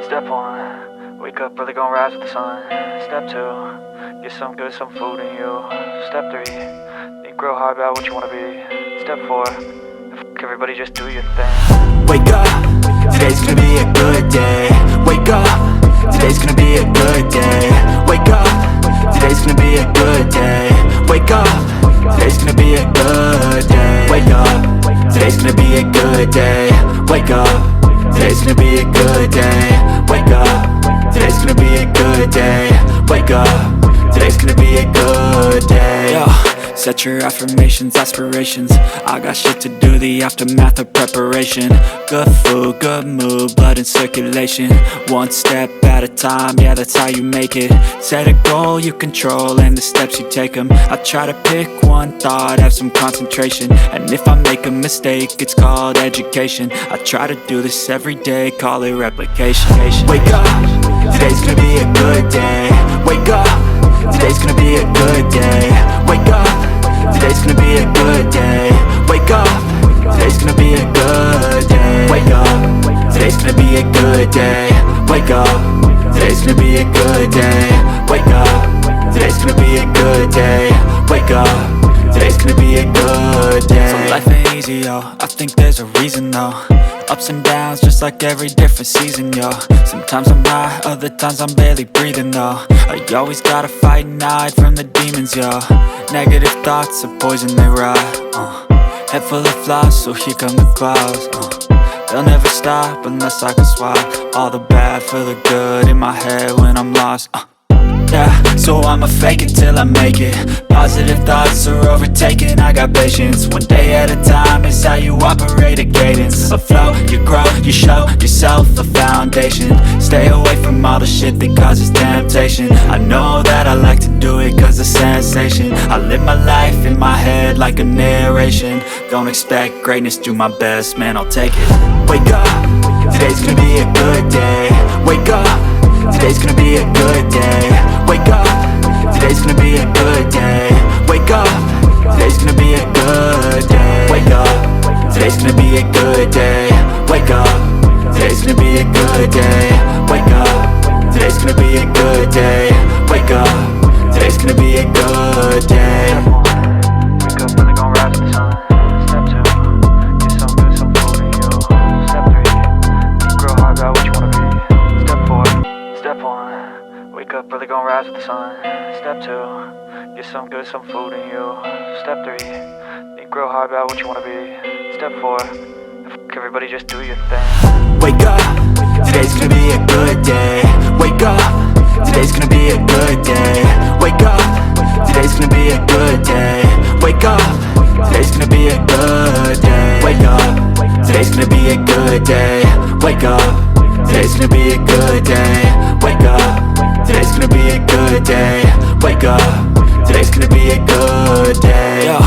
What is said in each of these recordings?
Step 1, wake up early, gonna rise with the sun. Step 2, get some good, some food in you. Step 3, think real hard about what you wanna be. Step 4, everybody just do your thing. Wake up, today's gonna be a good day. Wake up, today's gonna be a good day. Wake up, today's gonna be a good day. Wake up, today's gonna be a good day. Wake up, today's gonna be a good day. Wake up, today's gonna be a good day. Wake up, today's gonna be a good day. Wake up, today's gonna be a good day. Yo, set your affirmations, aspirations. I got shit to do, the aftermath of preparation. Good food, good mood, blood in circulation. One step at a time, yeah, that's how you make it. Set a goal you control and the steps you take them. I try to pick one thought, have some concentration. And if I make a mistake, it's called education. I try to do this every day, call it replication. Wake up, today's gonna be a good day. Wake up, today's gonna be a good day. Wake up, today's gonna be a good day. Wake up, today's gonna be a good day. Wake up, today's gonna be a good day. Wake up, today's gonna be a good day. Wake up, today's gonna be a good day. Wake up, today's gonna be a good day. So life ain't easy, yo, I think there's a reason though. Ups and downs, just like every different season, yo. Sometimes I'm high, other times I'm barely breathing, though. I always gotta fight and hide from the demons, yo. Negative thoughts are poison, they rot. Head full of flies, so here come the clouds. They'll never stop unless I can swap all the bad for the good in my head when I'm lost. Yeah, so I'ma fake it till I make it. Positive thoughts are overtaken, I got patience. One day at a time is how you operate a cadence. A flow, you grow, you show yourself a foundation. Stay away from all the shit that causes temptation. I know that I like to do it cause it's sensation. I live my life in my head like a narration. Don't expect greatness, do my best, man, I'll take it. Wake up, today's gonna be a good day. Wake up, today's gonna be a good day. Wake up, today's gonna be a good day. Wake up, today's gonna be a good day. Wake up, today's gonna be a good day. Wake up, today's gonna be a good day. Wake up, today's gonna be a good day. Wake up, today's gonna be a good day. Wake up early, gonna rise with the sun. Step 2, get some good, some food in you. Step 3, think real hard about what you wanna be. Step 4, step 1, wake up early, gonna rise with the sun. Step 2, get some good, some food in you. Step 3, think real hard about what you wanna be. Step 4, everybody just do your thing. Wake up, today's gonna be a good day. Wake up, today's gonna be a good day. Wake up, today's gonna be a good day. Wake up, today's gonna be a good day. Wake up, today's gonna be a good day. Wake up, today's gonna be a good day. Wake up, today's gonna be a good day. Wake up, today's gonna be a good day. Yo,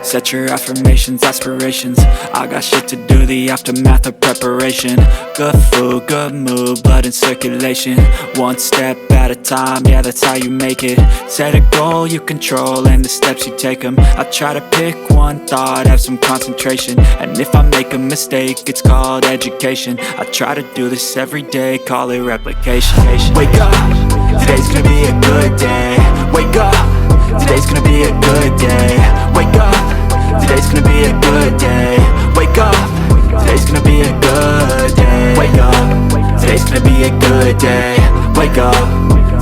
set your affirmations, aspirations. I got shit to do, the aftermath of preparation. Good food, good mood, blood in circulation. One step at a time, yeah, that's how you make it. Set a goal you control and the steps you take them. I try to pick one thought, have some concentration. And if I make a mistake, it's called education. I try to do this every day, call it replication. Wake up, today's gonna be a good day. Wake up, today's gonna be a good day. Wake up, today's gonna be a good day. Wake up, today's gonna be a good day. Wake up, today's gonna be a good day. Wake up,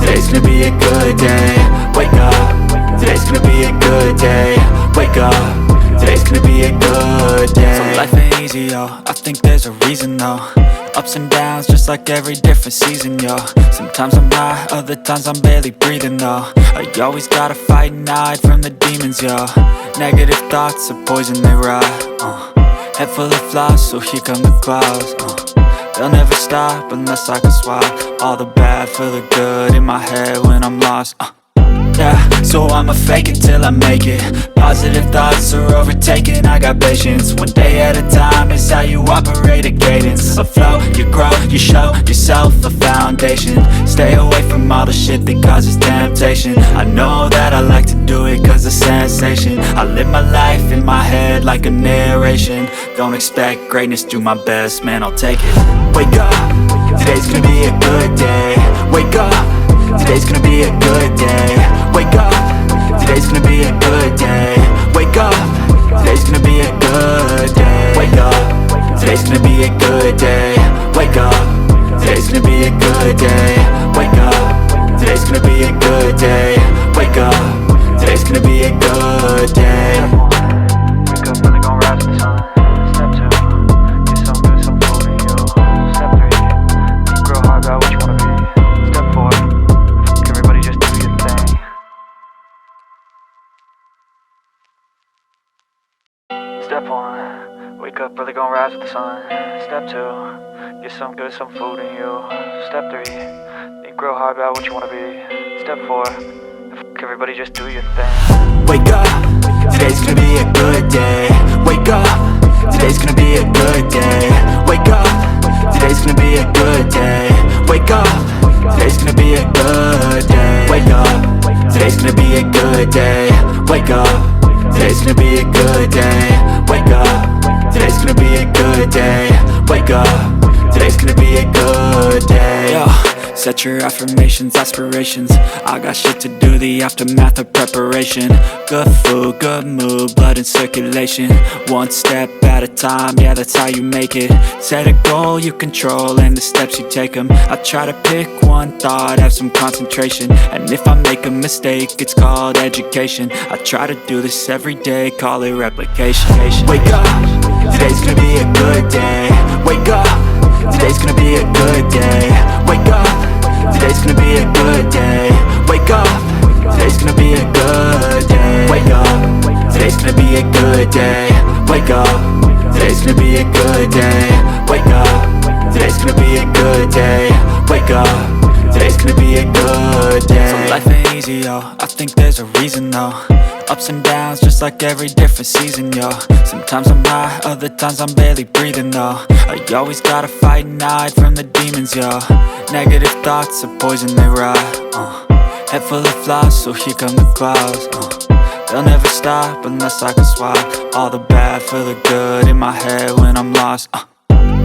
today's gonna be a good day. Wake up, today's gonna be a good day. Wake up, today's gonna be a good day. So life ain't easy, yo, I think there's a reason though. Ups and downs, just like every different season, yo. Sometimes I'm high, other times I'm barely breathing, though. I always gotta fight and hide from the demons, yo. Negative thoughts are poison, they rot. Head full of flies, so here come the clouds. They'll never stop unless I can swap all the bad for the good in my head when I'm lost. Yeah, so I'ma fake it till I make it. Positive thoughts are overtaken, I got patience. One day at a time is how you operate a cadence. A flow, you grow, you show yourself a foundation. Stay away from all the shit that causes temptation. I know that I like to do it cause it's sensation. I live my life in my head like a narration. Don't expect greatness, do my best, man, I'll take it. Wake up, today's gonna be a good day. Wake up, today's gonna be a good day. Wake up, today's gonna be a good day. Wake up, today's gonna be a good day. Wake up, today's gonna be a good day. Wake up, today's gonna be a good day. Wake up, today's gonna be a good day. Wake up, today's gonna be a good day. Wake up, really gon' rise with the sun. Step 2, get some good, some food in you. Step 3, think real hard about what you wanna be. Step 4, everybody just do your thing. Step 1, wake up, really gon' rise with the sun. Step 2, get some good, some food in you. Step 3, think real hard about what you wanna be. Step 4, everybody just do your thing. Wake up, today's gonna be a good day. Wake up, today's gonna be a good day. Wake up, today's gonna be a good day. Wake up, today's gonna be a good day. Wake up, today's gonna be a good day. Wake up, today's gonna be a good day. Wake up, today's gonna be a good day. Wake up, today's gonna be a good day. Yo. Set your affirmations, aspirations. I got shit to do, the aftermath of preparation. Good food, good mood, blood in circulation. One step at a time, yeah, that's how you make it. Set a goal you control and the steps you take them. I try to pick one thought, have some concentration. And if I make a mistake, it's called education. I try to do this every day, call it replication. Wake up, today's gonna be a good day. Wake up, today's gonna be a good day. Wake up, today's gonna be a good day. Wake up, today's gonna be a good day. Wake up, today's gonna be a good day. Wake up, today's gonna be a good day. Wake up, today's gonna be a good day. Wake up, today's gonna be a good day. So life ain't easy, yo, I think there's a reason though. Ups and downs, just like every different season, yo. Sometimes I'm high, other times I'm barely breathing, though. I always gotta fight and hide from the demons, yo. Negative thoughts are poison, they rot. Head full of flies, so here come the clouds. They'll never stop unless I can swap all the bad for the good in my head when I'm lost.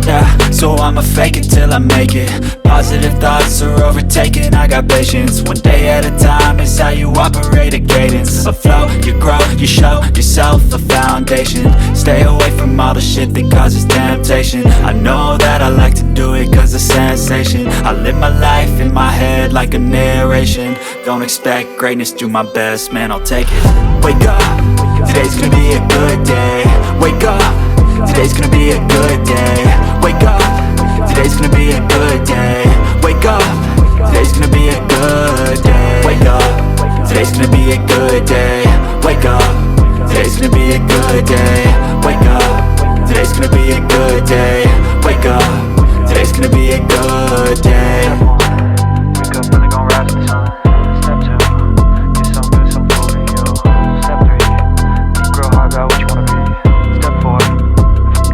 Yeah, so I'ma fake it till I make it. Positive thoughts are overtaken, I got patience. One day at a time is how you operate a cadence. A flow, you grow, you show yourself a foundation. Stay away from all the shit that causes temptation. I know that I like to do it cause it's sensation. I live my life in my head like a narration. Don't expect greatness, do my best, man, I'll take it. Wake up, today's gonna be a good day. Wake up, today's gonna be a good day. Wake up, today's gonna be a good day. Wake up, today's gonna be a good day. Wake up, today's gonna be a good day. Wake up, today's gonna be a good day. Wake up, today's gonna be a good day. Wake up, today's gonna be a good day. Wake up, really gon' rise with the sun. Step 2, get some good, some food in you. Step 3, think real hard about what you wanna be. Step 4,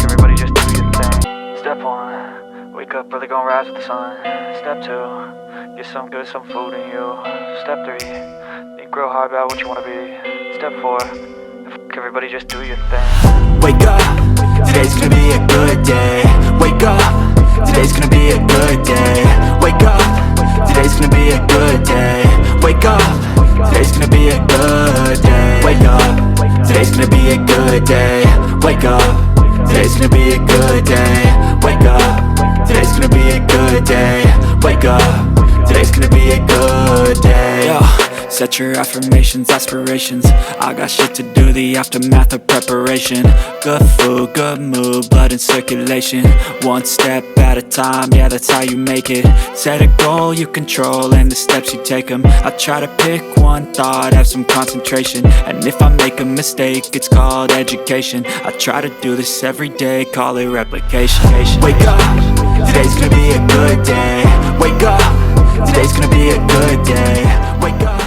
everybody just do your thing. Step 1, wake up, really gon' rise with the sun. Step 2, get some good, some food in you. Step 3, think real hard about what you wanna be. Step 4, everybody just do your thing. Wake up, today's gonna be a good day. Wake up, today's gonna be a good day. Wake up, today's gonna be a good day. Wake up, today's gonna be a good day. Wake up, today's gonna be a good day. Wake up, today's gonna be a good day. Wake up, today's gonna be a good day. Wake up, today's gonna be a good day. Yo. Set your affirmations, aspirations. I got shit to do, the aftermath of preparation. Good food, good mood, blood in circulation. One step at a time, yeah, that's how you make it. Set a goal you control and the steps you take them. I try to pick one thought, have some concentration. And if I make a mistake, it's called education. I try to do this every day, call it replication. Wake up, today's gonna be a good day. Wake up, today's gonna be a good day. Wake up.